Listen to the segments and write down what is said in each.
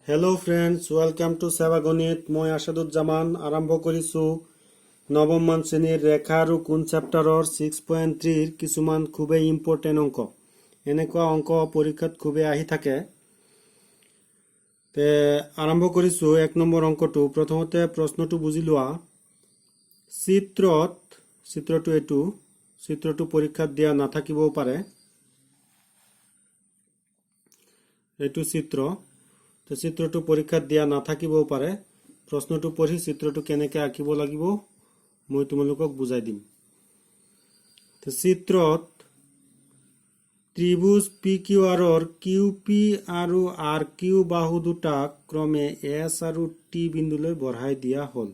Hello friends, welcome to सेवा गणित। मैं आसादुज्जामान आरम्भ करिछु नवम मान श्रेणीर रेखा और कोण चैप्टारर 6.3 किछुमान खुबे इम्पर्टेन्ट अंक। এনেকুৱা अंक परीक्षात खुबे आহি থাকে। তে आरम्भ करिछु 1 নম্বৰ अंकটো। प्रथमते प्रश्नটো बुझि লোৱা। চিত্ৰটো এটো চিত্ৰটো পৰীক্ষাত দিয়া নাথাকিবও পাৰে। এটো চিত্ৰ তো চিত্ৰটো পৰীক্ষাত দিয়া নাথাকিবও পাৰে। প্ৰশ্নটো পঢ়ি চিত্ৰটো কেনেকৈ আঁকিব লাগিব মই তোমালোকক বুজাই দিম। তো চিত্ৰত ত্ৰিভুজ PQR ৰ QP আৰু RQ বাহু দুটা ক্ৰমে S আৰু T বিন্দুলৈ বঢ়াই দিয়া হ'ল।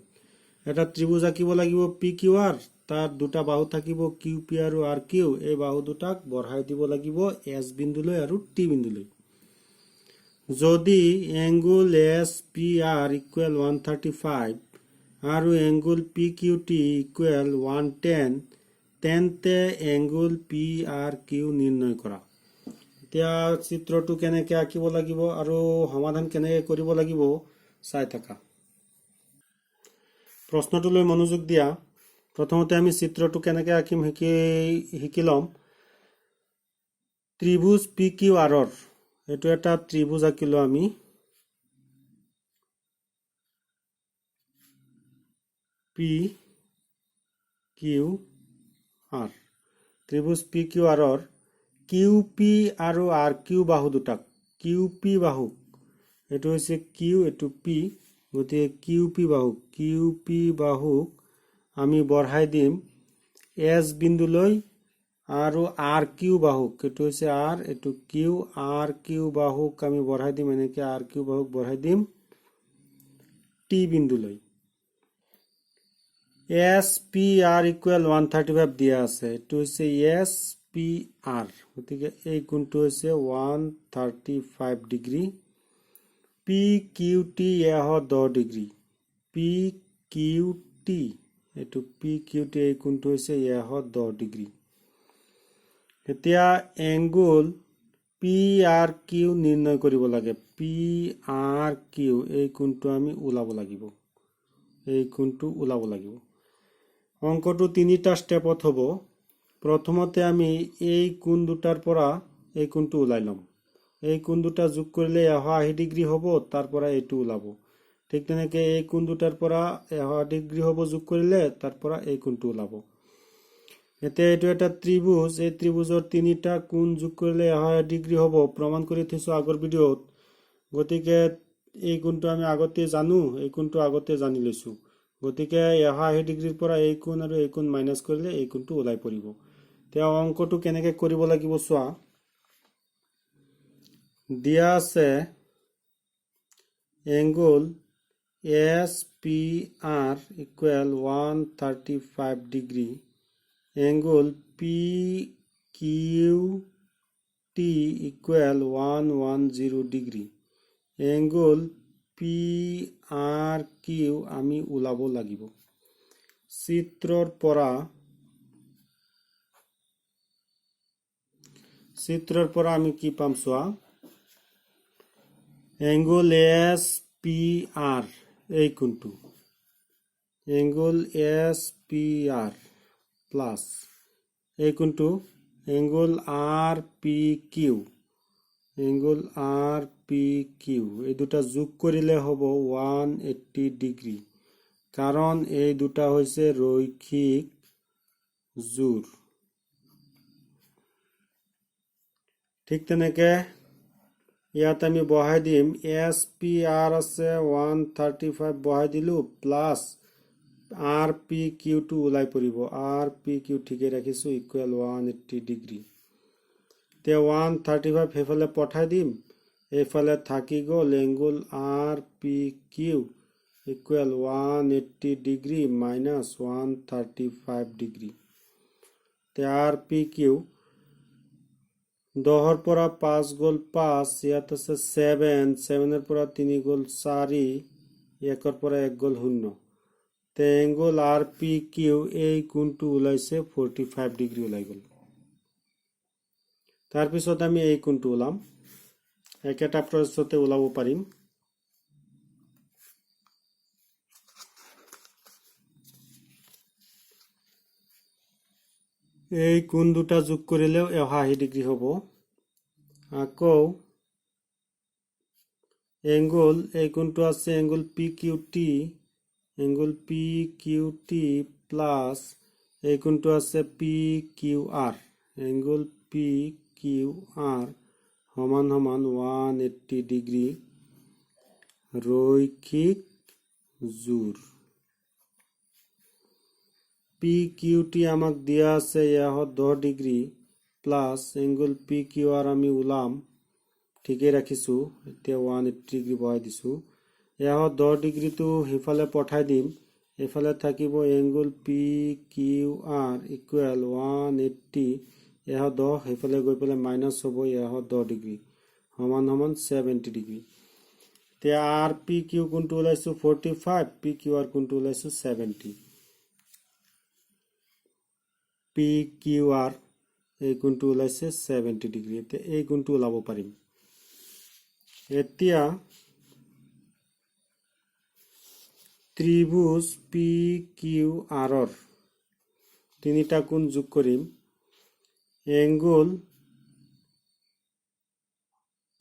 এটা ত্ৰিভুজ আঁকিব লাগিব PQR, তাৰ দুটা বাহু থাকিব QP আৰু RQ। এই বাহু দুটাক বঢ়াই দিব লাগিব S বিন্দুলৈ আৰু T বিন্দুলৈ। যদি এংগুল SPR ইকুৱেল 135 আৰু এংগুল PQT ইকুৱেল 110 তেন্তে এংগুল PRQ নিৰ্ণয় কৰা। এতিয়া চিত্ৰটো কেনেকৈ আঁকিব লাগিব আৰু সমাধান কেনেকৈ কৰিব লাগিব চাই থাকা। প্ৰশ্নটোলৈ মনোযোগ দিয়া। প্ৰথমতে আমি চিত্ৰটো কেনেকৈ আঁকিম শিকি ল'ম। ত্ৰিভুজ PQR ৰ এটো এটা ত্ৰিভুজ আঁকিলো আমি। PQR ত্ৰিভুজ PQR ৰ QP আৰু RQ বাহু দুটাক QP বাহু এটো হৈছে Q এটো P, গতিকে QP বাহুক আমি বঢ়াই দিম S বিন্দুলৈ আৰু RQ বাহুক এটো হৈছে R এটো Q, RQ বাহুক আমি বঢ়াই দিম এনেকৈ RQ বাহুক বঢ়াই দিম T বিন্দুলৈ। SPR ইকুৱেল 135 দিয়া আছে, এটো হৈছে SPR, গতিকে এই কোণটো হৈছে 135 ডিগ্ৰী। PQT এহ 10 ডিগ্ৰী। PQT এই কোণটো হৈছে এহ 10 ডিগ্ৰী। এতিয়া এংগুল PRQ নিৰ্ণয় কৰিব লাগে। PRQ এই কোণটো আমি ওলাব লাগিব। অঙ্কটো তিনিটা স্টেপত হ'ব। প্ৰথমতে আমি এই কোণ দুটাৰ পৰা এই কোণটো ওলাই ল'ম। এই কোণ দুটা যোগ কৰিলে 180 ডিগ্ৰী হ'ব, তাৰ পৰা এইটো ওলাব। ঠিক তেনেকৈ এই কোণ দুটাৰ পৰা 180 ডিগ্ৰী হ'ব যোগ কৰিলে তাৰ পৰা এই কোণটো ওলাব। এতিয়া এইটো এটা ত্ৰিভুজ, এই ত্ৰিভুজৰ তিনিটা কোণ যোগ কৰিলে 180 ডিগ্ৰী হ'ব, প্ৰমাণ কৰি থৈছো আগৰ ভিডিঅ'ত। গতিকে এই কোণটো আমি আগতে জানো, এই কোণটো আগতে জানি লৈছো। গতিকে 180 ডিগ্ৰীৰ পৰা এই কোণ আৰু এই কোণ মাইনাস কৰিলে এই কোণটো ওলাই পৰিব। এতিয়া অঙ্কটো কেনেকৈ কৰিব লাগিব চোৱা। দিয়া আছে angle SPR equal 135 degree, angle PQT equal 110 degree, angle PRQ আমি ওলাব লাগিব। চিত্ৰৰ পৰা আমি কি পাম চোৱা। এংগুল SPR এই কোণটো, এংগুল SPR প্লাস এই কোণটো এংগুল RPQ, এই দুটা যোগ কৰিলে হ'ব 180 ডিগ্ৰী, কাৰণ এই দুটা হৈছে ৰৈখিক জোৰ। ঠিক তেনেকে ইয়াত আমি বহাই দিম SPR আছে 135 বহাই দিলো প্লাস RPQ টো ওলাই পৰিব। RPQ ঠিকে ৰাখিছো ইকুৱেল 180 ডিগ্ৰী। তে 135 সেইফালে পঠাই দিম, এইফালে থাকি গ'ল angle RPQ equal 180 degree minus 135 degree. তে RPQ 10ৰ পৰা 5 গ'ল 5, ইয়াত আছে 7ৰ পৰা 3 গ'ল 4, 1ৰ পৰা 1 গ'ল 0। তে এংগুল RPQ এই কোণটো ওলাইছে 45 ডিগ্ৰী ওলাই গ'ল। তাৰপিছত আমি এই কোণটো ওলাম, একেটা প্ৰচেছতে ওলাব পাৰিম। এই কোণ দুটা যোগ কৰিলেও 180 ডিগ্ৰী হ'ব। আকৌ এংগল, এই কোণটো আছে angle PQT, angle PQT plus এই কোণটো আছে PQR, এংগল PQR সমান সমান 180 ডিগ্ৰী ৰৈখিক জোৰ। PQT আমাক দিয়া আছে yeah 10 degree plus angle PQR আমি ওলাম ঠিকে ৰাখিছো, এতিয়া 180 ডিগ্ৰী বহাই দিছো। ইয়াহ 10 ডিগ্ৰীটো হিফালে পঠাই দিম, এফালে থাকিব এংগল PQR ইকুৱেল 180, ইয়াহ 10 হিফালে গৈ পেলাই মাইনাস হ'ব, ইয়াহ 10 ডিগ্ৰী সমান সমান 70 ডিগ্ৰী। এতিয়া RPQ কোণটো ওলাইছো 45, PQR কোণটো ওলাইছো 70। PQR এই কোণটো ওলাইছে 70 ডিগ্ৰী, এতিয়া এই কোণটো ওলাব পাৰিম। এতিয়া ত্ৰিভুজ PQR ৰ তিনিটা কোণ যোগ কৰিম। Angle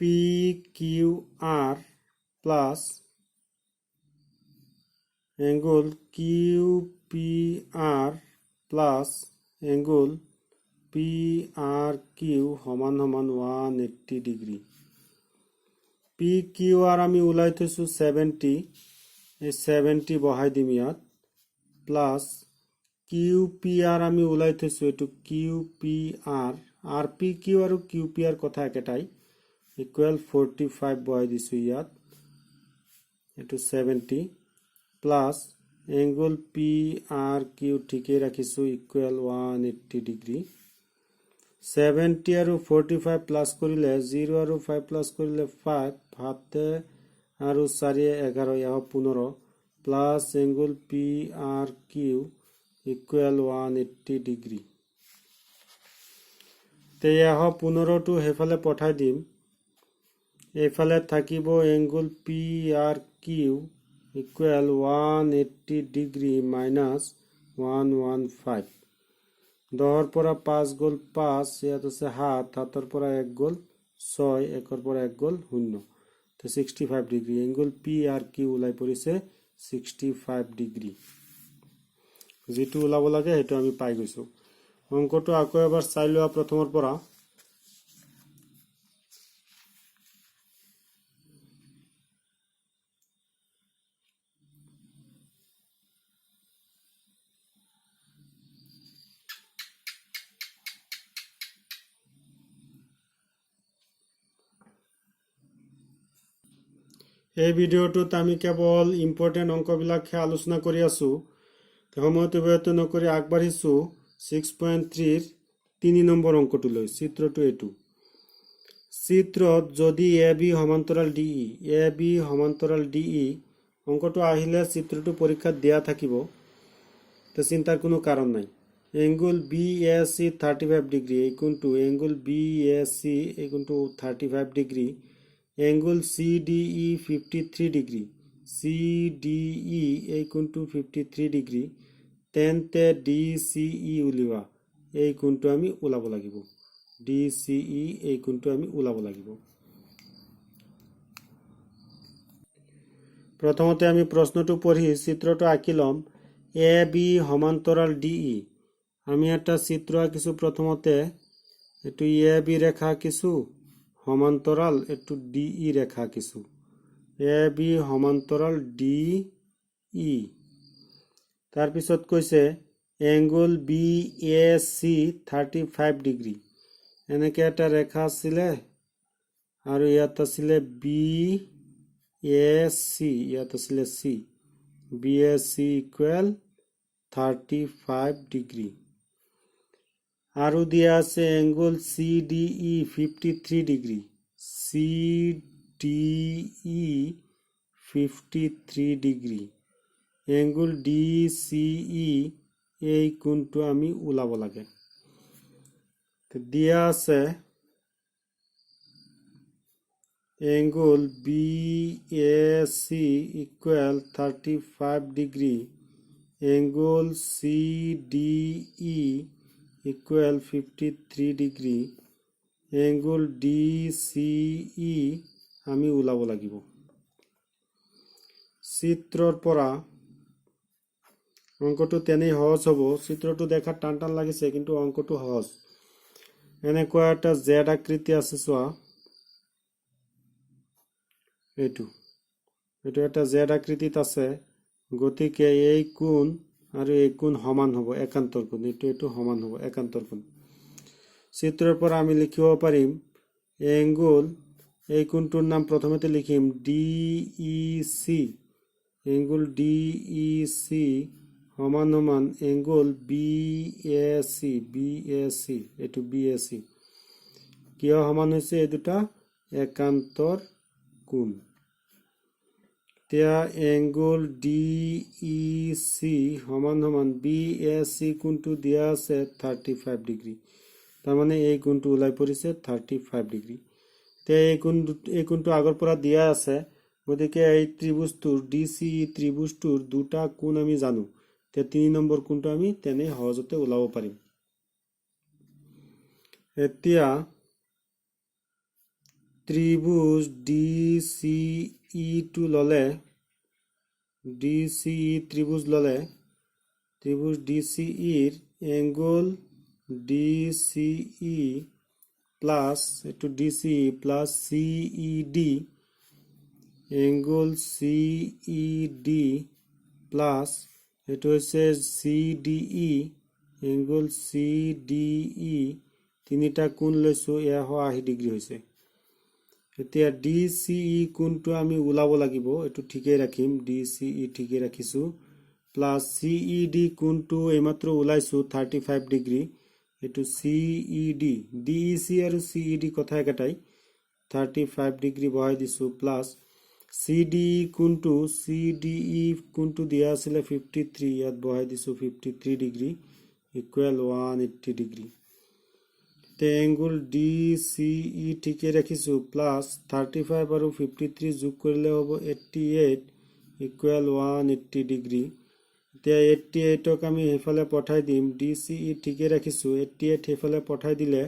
PQR plus angle QPR plus angle PRQ সমান সমান 180 ডিগ্ৰী। PQR আমি ওলাই থৈছো 70, এই 70 বহাই দিম ইয়াত, প্লাস QPR আমি ওলাই থৈছো এটো QPR, RPQ আৰু QPR কথা একেটাই, ইকুৱেল 45 বহাই দিছো ইয়াত, এটো 70 প্লাস এংগল PRQ ঠিকে ৰাখিছো ইকুৱেল 180 ডিগ্ৰী। 70 আৰু 45 প্লাস কৰিলে 0 আৰু 5 প্লাস কৰিলে 5, 7 আৰু 4 11, yeah 15 plus angle PRQ equal 180 degree. তে ইয়াহ 15টো হেফালে পঠাই দিম, এফালে থাকিব angle PRQ equal 180 degree minus 115। 10 পৰা 5 গ'ল 5, ইয়াত আছে 7, 7 পৰা 1 গ'ল 6, 1 পৰা 1 গ'ল 0, তো 65 ডিগ্ৰী। এংগল PRQ ওলাই পৰিছে 65 ডিগ্ৰী। যেটো ওলাব লাগে হেটো আমি পাই গৈছো। অঙ্কটো আকৌ এবাৰ চাই লোৱা প্ৰথমৰ পৰা। এই ভিডিওটোত আমি কেৱল ইম্পৰ্টেন্ট অংকবিলাকহে আলোচনা কৰি আছো। সময়টো ব্যৰ্থ নকৰি আগবাঢ়িছো 6.3 ৰ 3 নম্বৰ অংকটোলৈ। চিত্ৰটো এটো। চিত্ৰত যদি AB সমান্তৰাল DE, AB সমান্তৰাল DE অংকটো আহিলে চিত্ৰটো পৰীক্ষাত দিয়া থাকিব, তে চিন্তাৰ কোনো কাৰণ নাই। এংগল BAC 35 ডিগ্ৰী, এই কোণটো এংগল BAC এই কোণটো 35 degree. Angle CDE 53 degree, CDE এই কোণটো 53 ডিগ্ৰী। তেন্তে DCE উলিওৱা, এই কোণটো আমি ওলাব লাগিব। DCE এই কোণটো আমি ওলাব লাগিব। প্ৰথমতে আমি প্ৰশ্নটো পঢ়ি চিত্ৰটো আঁকি ল'ম। AB সমান্তৰাল DE, আমি এটা চিত্ৰ আঁকিছো। প্ৰথমতে এটো AB ৰেখা আঁকিছো, সমান্তৰাল এটো DE ৰেখা আঁকিছো। AB সমান্তৰাল DE, তাৰ পিছত কৈছে এংগল BAC 35 ডিগ্ৰী, এনেকে এটা ৰেখা আছিলে আৰু ইয়াত আছিলে BAC, ইয়াত আছিলে C, BAC ইকুৱেল 35 ডিগ্ৰী। আৰু দিয়া আছে angle CDE 53 degree, CDE 53 degree. Angle DCE এই কোণটো আমি ওলাব লাগে। দিয়া আছে angle BAC equal 35 degree, angle CDE equal 53 degree angle DCE আমি ওলাব লাগিব। চিত্ৰৰ পৰা অঙ্কটো তেনেই সহজ হ'ব। চিত্ৰটো দেখাত টান টান লাগিছে কিন্তু অঙ্কটো সহজ। এনেকুৱা এটা জেড আকৃতি আছে, চোৱা এইটো এটা জেড আকৃতিত আছে, গতিকে এই কোণ আৰু এই কোণ সমান হ'ব, একান্তৰ কোণ। এইটো সমান হ'ব, একান্তৰ কোণ। চিত্ৰৰ পৰা আমি লিখিব পাৰিম এংগুল, এই কোণটোৰ নাম প্ৰথমতে লিখিম DEC, এংগুল DEC সমান সমান এংগুল BAC, এইটো BAC। কিয় সমান হৈছে? এই দুটা একান্তৰ কোণ। এতিয়া এংগুল DEC সমান সমান BAC কোণটো দিয়া আছে 35 ডিগ্ৰী, তাৰমানে এই কোণটো ওলাই পৰিছে 35 ডিগ্ৰী। এতিয়া এই কোণটো আগৰ পৰা দিয়া আছে, গতিকে এই ত্ৰিভুজটোৰ DCE ত্ৰিভুজটোৰ দুটা কোণ আমি জানো। এতিয়া 3 নম্বৰ কোণটো আমি তেনে সহজতে ওলাব পাৰিম। এতিয়া ত্ৰিভুজ DCE টো ললে, DCE ত্ৰিভুজ ললে, ত্ৰিভুজ DCEৰ এংগুল DCE প্লাস এইটো DCE plus CED, angle CED plus এইটো হৈছে CDE, এংগুল CDE, তিনিটা কোণ লৈছো, 180 ডিগ্ৰী হৈছে। এতিয়া DCE কোণটো আমি ওলাব লাগিব, এইটো ঠিকেই ৰাখিম, DCE ঠিকেই ৰাখিছো, প্লাস CED কোণটো এইমাত্ৰ ওলাইছো 35 ডিগ্ৰী, এইটো CED, DEC আৰু CED কথা একেটাই, 35 ডিগ্ৰী বহাই দিছো, প্লাস CDE কোণটো দিয়া আছিলে 53, ইয়াত বহাই দিছো 53 degree equal 180 degree. Angle DCE ঠিকে ৰাখিছো, প্লাস 35 আৰু 53 যোগ কৰিলে হ'ব 88 ইকুৱেল 180 ডিগ্ৰী। এতিয়া 88ক আমি সেইফালে পঠাই দিম, DCE ঠিকে ৰাখিছো, 88 সেইফালে পঠাই দিলে,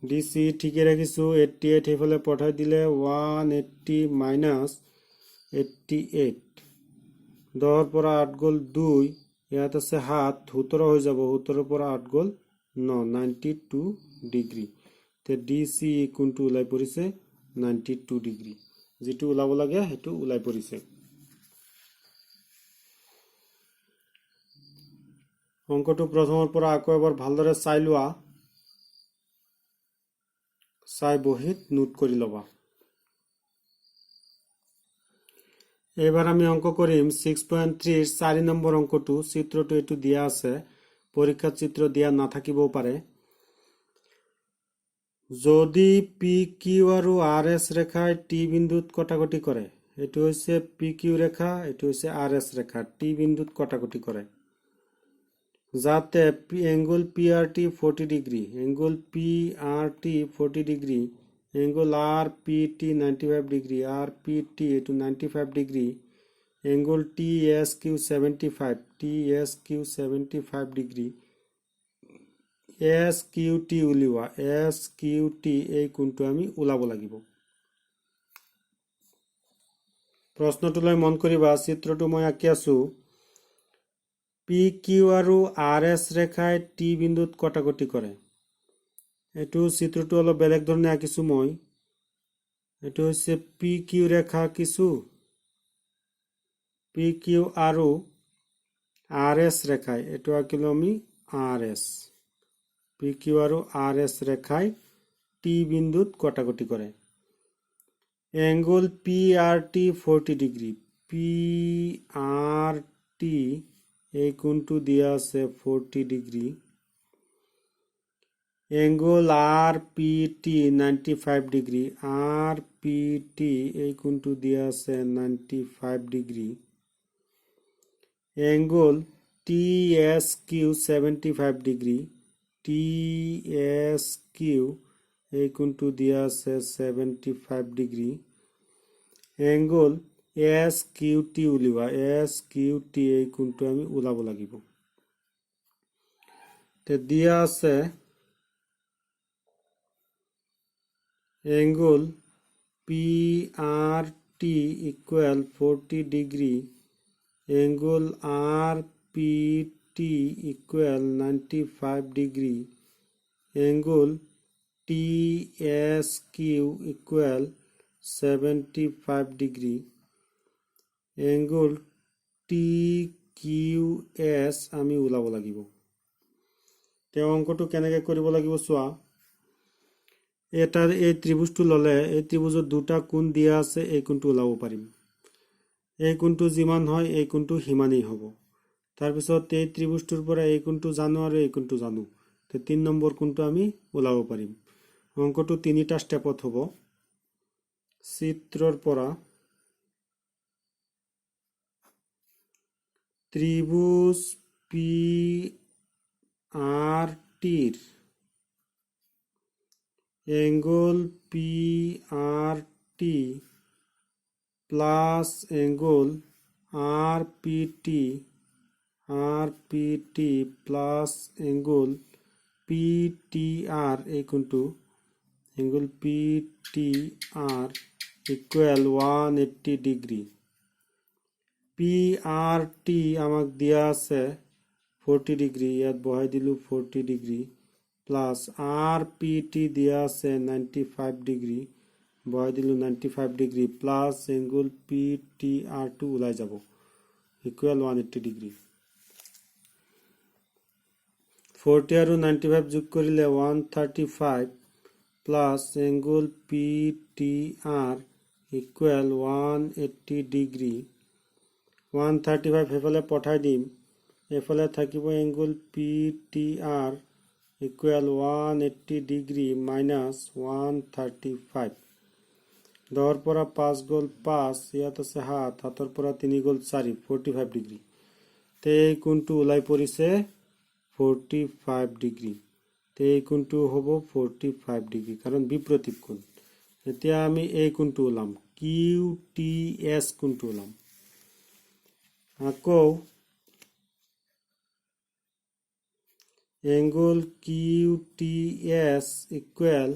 DCE ঠিকে ৰাখিছো, 88 সেইফালে পঠাই দিলে 180 মাইনাস 88, 10 পৰা 8 গ'ল 2, ইয়াত আছে 7, 17 হৈ যাব, 17 পৰা 8 গ'ল 9, 92 ডিগ্ৰী। তে DCE কোণটো ওলাই পৰিছে 92 ডিগ্ৰী, যেটো ওলাব লাগে সেইটো ওলাই পৰিছে। অঙ্কটো প্ৰথমৰ পৰা আকৌ এবাৰ ভালদৰে চাই লোৱা, চাই বহিত নোট কৰি ল'বা। এবাৰ আমি অঙ্ক কৰিম 6.3 ৰ 4 নম্বৰ অঙ্কটো। চিত্ৰটো এইটো দিয়া আছে, পৰীক্ষাত চিত্ৰ দিয়া নাথাকিবও পাৰে। যদি PQ আৰু RS ৰেখাই T বিন্দুত কটাকটি কৰে, এইটো হৈছে PQ ৰেখা, এইটো হৈছে RS ৰেখা, T বিন্দুত কটাকটি কৰে, যাতে angle PRT 40 degree, angle PRT 40 degree, angle RPT 95 degree, RPT এইটো 95 degree, angle TSQ 75, TSQ 75 degree, SQT উলিওৱা, SQT এই কোণটো আমি ওলাব লাগিব। প্ৰশ্নটোলৈ মন কৰিবা, চিত্ৰটো মই আঁকি আছো, PQ আৰু RS ৰেখাই T বিন্দুত কটাকটি কৰে। এইটো চিত্ৰটো অলপ বেলেগ ধৰণে আঁকিছো মই, এইটো হৈছে PQ ৰেখা আঁকিছো, PQ আৰু RS ৰেখাই, এইটো আঁকিলো আমি RS, PQ আৰু RS ৰেখাই T বিন্দুত কটাকটি কৰে। এংগুল PRT 40 ডিগ্ৰী, PRT এই কোণটো দিয়া আছে 40 degree, angle RPT 95 degree, RPT এই কোণটো দিয়া আছে 95 degree, angle TSQ 75 degree, TSQ এই কোণটো দিয়া আছে 75 ডিগ্ৰী, এংগুল SQT উলিওৱা, SQT এই কোণটো আমি ওলাব লাগিব। তে দিয়া আছে angle PRT equal 40 degree, angle RPT equal 95 degree, angle TSQ equal 75 degree, angle TQS আমি ওলাব লাগিব। তে অঙ্কটো কেনেকৈ কৰিব লাগিব চোৱা। এটাৰ এই ত্ৰিভুজটো ললে এই ত্ৰিভুজৰ দুটা কোণ দিয়া আছে, এই কোণটো ওলাব পাৰিম। এই কোণটো যিমান হয় এই কোণটো সিমানেই হ'ব। তাৰপিছত এই ত্ৰিভুজটোৰ পৰা এই কোণটো জানো আৰু এই কোণটো জানো, তে 3 নম্বৰ কোণটো আমি ওলাব পাৰিম। অঙ্কটো 3টা স্টেপত হ'ব। চিত্ৰৰ পৰা ত্রিভুজ PRTর angle PRT plus angle RPT plus angle PTR angle PTR equal 180 degree। PRT আমাক দিয়া আছে 40 ডিগ্ৰী, ইয়াত বহাই দিলো 40 ডিগ্ৰী, প্লাস RPT দিয়া আছে 95 ডিগ্ৰী, বহাই দিলো 95 ডিগ্ৰী, প্লাস এঙ্গল PTR2 ওলাই যাব ইকুয়াল 180 ডিগ্ৰী। 40 আৰু 95 যোগ কৰিলে 135 plus angle PTR equal 180 degree. 135 এফালে পঠাই দিম, এফালে থাকিব angle PTR equal 180 degree minus 135। 10 পৰা 5 গ'ল 5, ইয়াত আছে 7, 7 পৰা 3 গ'ল 4, 45 ডিগ্ৰী। তে এই কোণটো ওলাই পৰিছে 45 ডিগ্ৰী। তে এই কোণটো হ'ব 45 ডিগ্ৰী, কাৰণ বিপৰীত কোণ। এতিয়া আমি এই কোণটো ওলাম, QTS কোণটো ওলাম। আকৌ angle QTS equal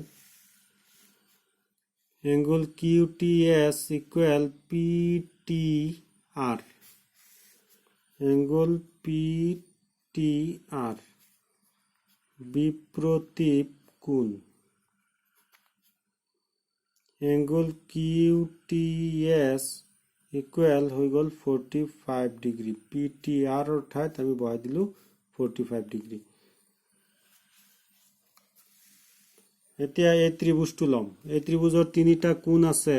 PTR, angle PTR বিপরীত কোণ। angle QTS ইকুয়াল হৈ গ'ল 45 ডিগ্ৰী। PTR অৰ্থাৎ আমি বহাই দিলো 45 ডিগ্ৰী। এতিয়া এই ত্ৰিভুজটো লম। এই ত্ৰিভুজৰ 3টা কোণ আছে,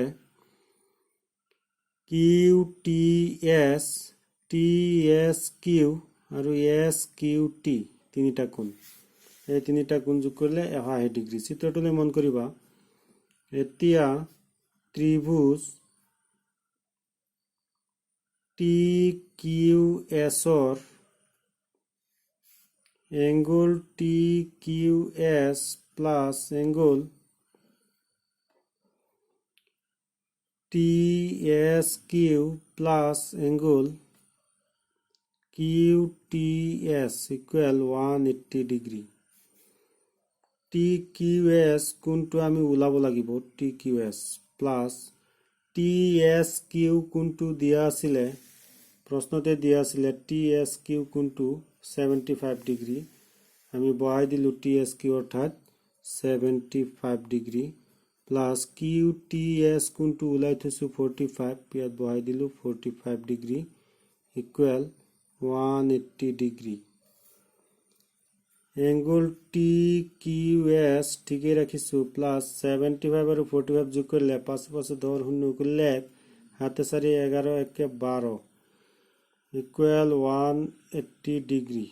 QTS, TSQ আৰু SQT, 3টা কোণ। এই 3টা কোণ যোগ কৰিলে 180 ডিগ্ৰী। চিত্ৰটোলৈ মন কৰিবা। এতিয়া ত্ৰিভুজ TQS angle TQS plus angle TSQ plus angle QTS equal 180 degree. TQS কোণটো আমি ওলাব লাগিব, TQS plus TSQ কোণটো দিয়া আছিলে, প্ৰশ্নতে দিয়া আছিলে TSQ কোণটো 75 ডিগ্ৰী। আমি বহাই দিলো TSQ অৰ্থাৎ 75 ডিগ্ৰী, প্লাস QTS কোণটো ওলাই থৈছো 45, ইয়াত বহাই দিলো 45 degree equal 180 degree. Angle TQS ঠিকই ৰাখিছো, প্লাস 75 আৰু 45 যোগ কৰিলে 5 5 10 শূন্য কৰিলে হাতে 4 11 1 12 ইকুয়াল 180 ডিগ্ৰী।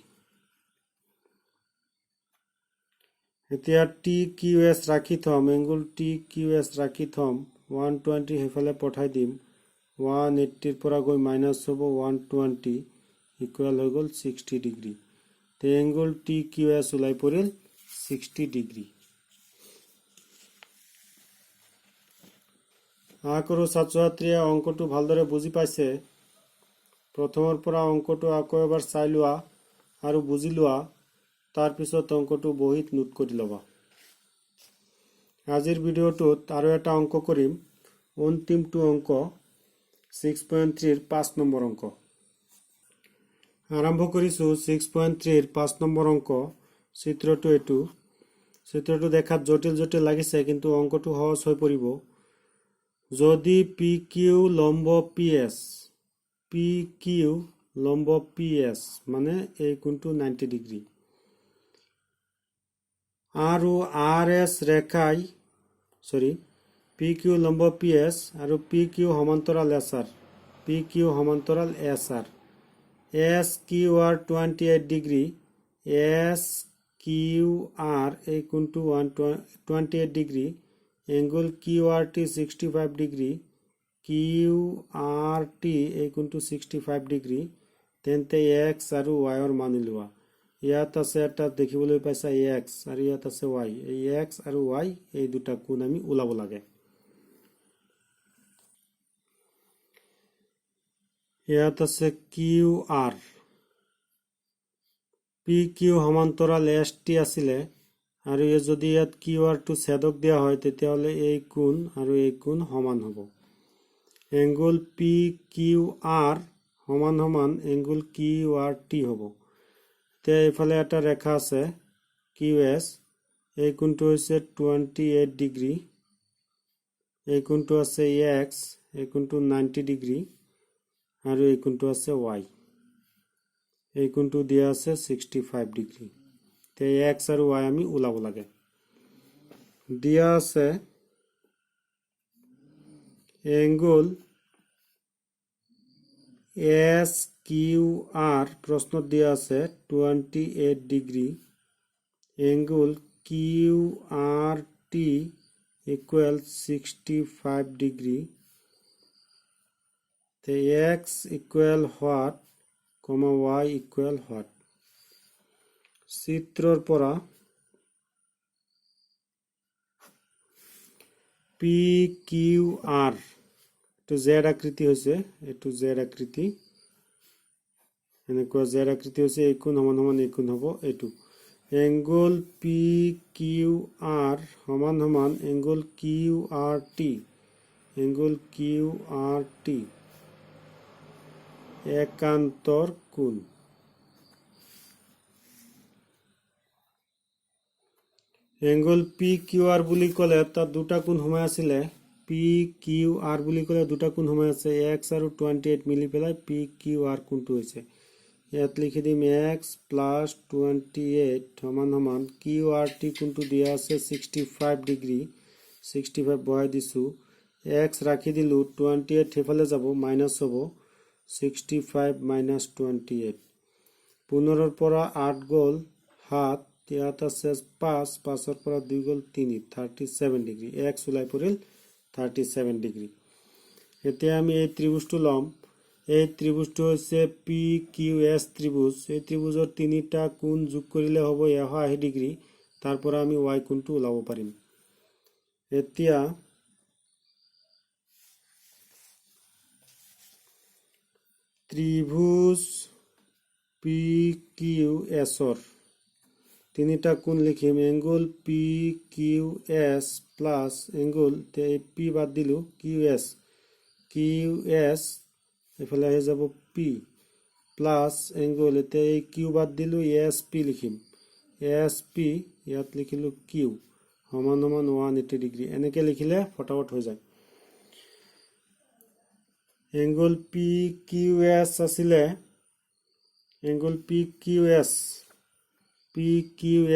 এতিয়া TQS ৰাখি থম, এঙ্গল TQS ৰাখি থম, 120 হেফালে পঠাই দিম, 180 পৰা গৈ মাইনাস হ'ব 120 ইকুয়াল হৈ গ'ল 60 ডিগ্ৰী। তে এঙ্গল TQS ওলাই পৰিল 60 ডিগ্ৰী। আশা কৰো ছাত্ৰ-ছাত্ৰীয়ে অঙ্কটো ভালদৰে বুজি পাইছে। প্ৰথমৰ পৰা অঙ্কটো আকৌ এবাৰ চাই লোৱা আৰু বুজি লোৱা, তাৰ পিছত অংকটো বহীত নোট কৰি ল'বা। আজিৰ ভিডিঅ'টোত আৰু এটা অংক কৰিম, অন্তিমটো অংক 6.3 5 নম্বৰ অংক। আৰম্ভ কৰিছোঁ 6.3 5 নম্বৰ অংক। চিত্ৰটো এইটো। চিত্ৰটো দেখাত জটিল জটিল লাগিছে, কিন্তু অংকটো সহজ হৈ পৰিব। যদি পি কিউ লম্ব পি এছ মানে এই কোণটো 90 ডিগ্ৰী আৰু আৰ এছ ৰেখাই পি কিউ লম্ব পি এছ আৰু পি কিউ সমান্তৰাল S R S Q R 28 degree S Q R এই কোণটো 28 degree angle Q R T 65 degree Q R T এই কোণটো 65 ডিগ্ৰী তেন্তে এক্স আৰু ৱাইৰ মান উলিওৱা। ইয়াত আছে এটা দেখিবলৈ পাইছা এক্স আৰু ইয়াত আছে ৱাই। এই এক্স আৰু ৱাই এই দুটা কোণ আমি ওলাব লাগে। ইয়াত আছে কিউ আৰ, পি কিউ সমান্তৰাল এছ টি আছিলে আৰু যদি ইয়াত কিউ আৰ টো ছেদক দিয়া হয় তেতিয়াহ'লে এই কোণ আৰু এই কোণ সমান হ'ব। এংগল পি কিউ আৰ সমান সমান এংগল কিউ আৰ টি হ'ব। এতিয়া এইফালে এটা ৰেখা আছে কিউ এছ, এই কোণটো হৈছে 28 ডিগ্ৰী, এই কোণটো আছে এক্স, এই কোণটো 90 ডিগ্ৰী আৰু এই কোণটো আছে ৱাই, এই কোণটো দিয়া আছে 65 ডিগ্ৰী। এতিয়া এক্স আৰু ৱাই আমি ওলাব লাগে। দিয়া আছে এংগল এছ কিউ আৰ, প্ৰশ্নত দিয়া আছে 28 degree, angle Q R T equal 65 degree, X equal what comma Y equal what. চিত্ৰৰ পৰা পি কিউ আৰ, এইটো জেড আকৃতি হৈছে, এইটো জেড আকৃতি, এনেকুৱা জেড আকৃতি হৈছে, এই কোণ সমান সমান এই কোণ হ'ব এইটো। এংগল পি কিউ আৰ সমান সমান এংগল কিউ আৰ টি, একান্তৰ কোণ। এংগল পি কিউ আৰ বুলি ক'লে তাত দুটা কোণ সোমাই আছিলে, পি কিউ আৰ বুলি ক'লে দুটা কোণ সোমাই আছে, এক্স আৰু 28 মিলি পেলাই পি কিউ আৰ কোণটো হৈছে। ইয়াত লিখি দিম এক্স প্লাছ 28 সমান সমান কিউ আৰ টি কোণটো দিয়া আছে 65 ডিগ্ৰী, 65 বহাই দিছোঁ, এক্স ৰাখি দিলোঁ, 28 সেইফালে যাব মাইনাছ হ'ব, 65 মাইনাছ 28, 15ৰ পৰা 8 গ'ল 7, ইয়াত আছে 5, 5ৰ পৰা 2 গ'ল 3, 37 ডিগ্ৰী, এক্স ওলাই পৰিল 37 ডিগ্ৰী। এতিয়া আমি এই ত্ৰিভুজটো ল'ম। এই ত্ৰিভুজটো হৈছে পি কিউ এছ ত্ৰিভুজ। এই ত্ৰিভুজৰ তিনিটা কোণ যোগ কৰিলে হ'ব 180 ডিগ্ৰী, তাৰ পৰা আমি ৱাই কোণটো ওলাব পাৰিম। এতিয়া ত্ৰিভুজ পি কিউ এছৰ তিনিটা কোণ লিখিম, angle P Q S plus angle, P বাদ দিলোঁ, কিউ এছ এইফালে আহি যাব পি প্লাছ এংগল, এতিয়া এই কিউ বাদ দিলোঁ, এছ পি লিখিম, এছ পি ইয়াত লিখিলোঁ কিউ সমান সমান 180 ডিগ্ৰী। এনেকৈ লিখিলে ফটাফট হৈ যায়। এংগল পি কিউ এছ আছিলে, এংগল পি কিউ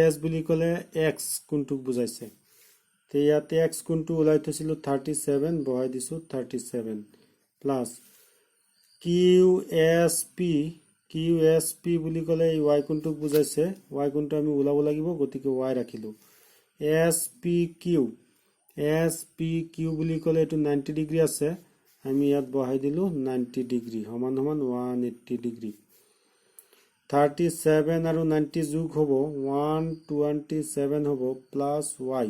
এছ বুলি ক'লে এক্স কোণটোক বুজাইছে। ইয়াতে এক্স কোণটো ওলাই থৈছিলোঁ 37, বহাই দিছোঁ 37 প্লাছ কিউ এছ পি বুলি ক'লে এই ৱাই কোণটোক বুজাইছে, ৱাই কোণটো আমি ওলাব লাগিব, গতিকে ৱাই ৰাখিলোঁ। এছ পি কিউ বুলি ক'লে এইটো 90 ডিগ্ৰী আছে, আমি ইয়াত বহাই দিলোঁ 90 ডিগ্ৰী সমান সমান 180 ডিগ্ৰী। 37 আৰু 90 যোগ হ'ব 127 হ'ব প্লাছ ৱাই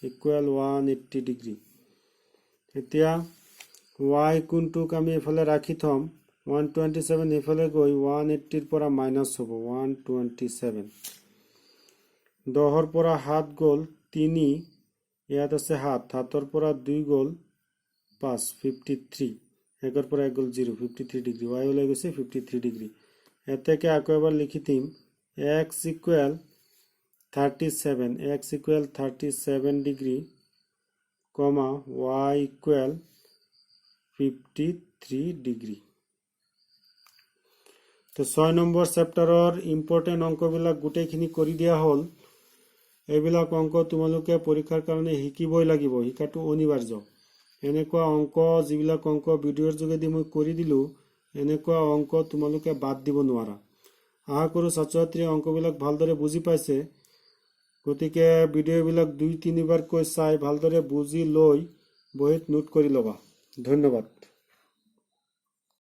ইকুৱেল 180 ডিগ্ৰী। এতিয়া ৱাই কোণটোক আমি এইফালে ৰাখি থ'ম, 127 সেইফালে গৈ 180ৰ পৰা মাইনাছ হ'ব 127, 10 পৰা 7 গ'ল 3, ইয়াত আছে 7, 7 পৰা 2 গ'ল 5, 53, 1 পৰা 1 গ'ল 0, 53 ডিগ্ৰী, y ওলাই গৈছে 53 ডিগ্ৰী। এতেকে আকৌ এবাৰ লিখি দিম x equal 37, x equal 37 degree, comma y equal 53 degree. তো 6 নম্বৰ চেপ্টাৰৰ ইম্পৰ্টেণ্ট অংকবিলাক গোটেইখিনি কৰি দিয়া হ'ল। এইবিলাক অংক তোমালোকে পৰীক্ষাৰ কাৰণে শিকিবই লাগিব, শিকাটো অনিবাৰ্য। এনেকুৱা অংক, যিবিলাক অংক ভিডিঅ'ৰ যোগেদি মই কৰি দিলোঁ, এনেকুৱা অংক তোমালোকে বাদ দিব নোৱাৰা। আশা কৰোঁ ছাত্ৰ ছাত্ৰীয়ে অংকবিলাক ভালদৰে বুজি পাইছে। গতিকে ভিডিঅ'বিলাক 2-3 বাৰকৈ চাই ভালদৰে বুজি লৈ বহীত নোট কৰি ল'বা। ধন্যবাদ।